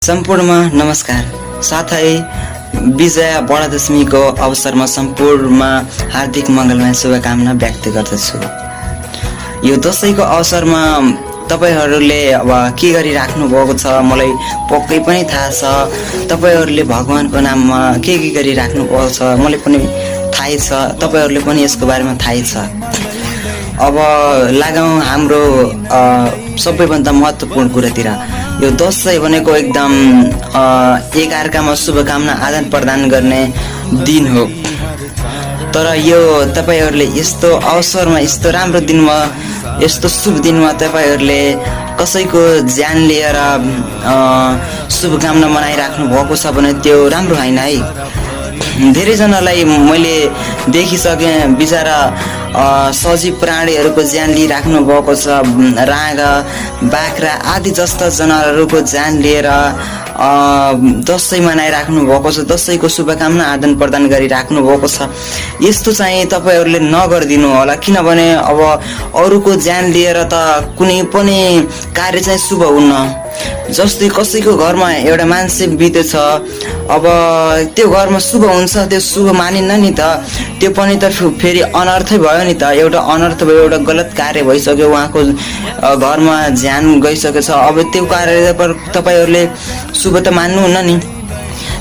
सम्पूर्णमा नमस्कार। साथै विजया बडा दशमीको अवसरमा सम्पूर्णमा हार्दिक मङ्गलमय शुभकामना व्यक्त गर्दछु। यो दशैंको अवसरमा तपाईहरूले अब के गरिराख्नु भएको छ मलाई पक्कै पनि थाहा छ। तपाईहरूले भगवानको नाममा के गरिराख्नु भएको छ मलाई पनि थाहै छ, तपाईहरूले पनि यसको बारेमा थाहै छ। अब लागौँ हाम्रो सबैभन्दा महत्त्वपूर्ण कुरातिर। यो दशैं भनेको एकदम एकअर्कामा शुभकामना आदान प्रदान गर्ने दिन हो। तर यो तपाईहरूले यस्तो अवसरमा, यस्तो राम्रो दिनमा, यस्तो शुभ दिनमा तपाईहरूले कसैको ज्यान लिएर शुभकामना मनाइराख्नु भएको छ भने त्यो राम्रो होइन है। धेरैजनालाई मैले देखिसकेँ, बिचरा सजीव प्राणीहरूको ज्यान लिइराख्नु भएको छ। राँग, बाख्रा आदि जस्ता जनावरहरूको ज्यान लिएर दशैं मनाइराख्नु भएको छ। दशैंको शुभकामना आदान प्रदान गरिराख्नु भएको छ। यस्तो चाहिँ तपाईहरूले नगरिदिनु होला, किनभने अब अरूको ज्यान लिएर त कुनै पनि कार्य चाहिँ शुभ हुन्न। जस्तै कसैको घरमा एउटा मान्छे बितेछ, अब त्यो घरमा शुभ हुन्छ, त्यो शुभ मानिन्न नि त। त्यो पनि त फेरि अनर्थै भयो नि त। एउटा अनर्थ भयो, एउटा गलत कार्य भइसक्यो, उहाँको घरमा ज्यान गइसकेको छ। अब त्यो कार्य तपाईहरूले शुभ त मान्नुहुन्न नि।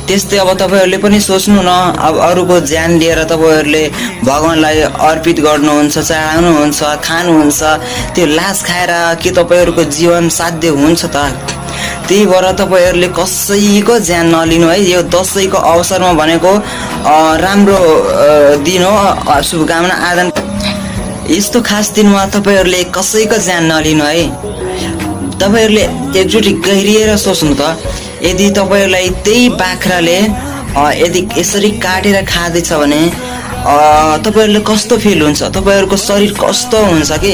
त्यस्तै अब तपाईहरूले पनि सोच्नु न, अब अरूको ज्यान लिएर तपाईहरूले भगवानलाई अर्पित गर्नुहुन्छ, चढाउनुहुन्छ, खानुहुन्छ, त्यो लास खाएर के तपाईहरूको जीवन साध्य हुन्छ त? त्यही भएर तपाईहरूले कसैको ज्यान नलिनु है। यो दशैंको अवसरमा भनेको राम्रो दिन हो, शुभकामना आदान। यस्तो खास दिनमा तपाईहरूले कसैको ज्यान नलिनु है। तपाईहरूले एकचोटि गहिरिएर सोच्नु त, यदि तपाईहरूलाई त्यही बाख्राले यदि यसरी काटेर खाँदैछ भने तपाईहरूले कस्तो फिल हुन्छ, तपाईँहरूको शरीर कस्तो हुन्छ कि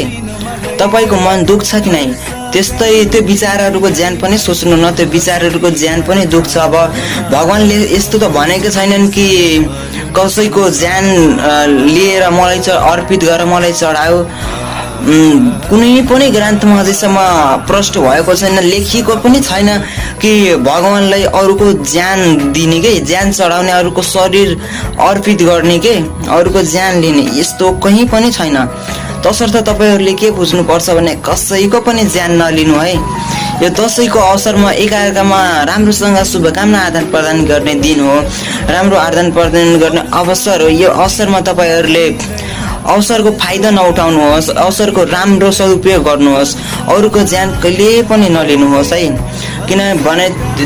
तपाईँको मन दुख्छ कि नै? त्यस्तै त्यो बिचाराहरूको ज्यान पनि सोच्नु न, त्यो बिचाराहरूको ज्यान पनि दुख्छ। अब भगवानले यस्तो त भनेको छैनन् कि कसैको ज्यान लिएर मलाई अर्पित गरेर मलाई चढाऊ। कुनै पनि ग्रन्थमा अझैसम्म प्रष्ट भएको छैन, लेखिएको पनि छैन कि भगवानलाई अरूको ज्यान दिने के, ज्यान चढाउने, अरूको शरीर अर्पित गर्ने के, अरूको ज्यान लिने, यस्तो कहीँ पनि छैन। तसर्थ तपाईहरूले के बुझ्नुपर्छ भने कसैको पनि ज्यान नलिनु है। यो दशैंको अवसरमा एकअर्कामा राम्रोसँग शुभकामना आदान प्रदान गर्ने दिन हो, राम्रो आदान प्रदान गर्ने अवसर हो। यो अवसरमा तपाईहरूले अवसरको फाइदा नउठाउनुहोस्, अवसरको राम्रो सदुपयोग गर्नुहोस्, अरूको ज्यान कहिले पनि नलिनुहोस् है। किनभने त्यो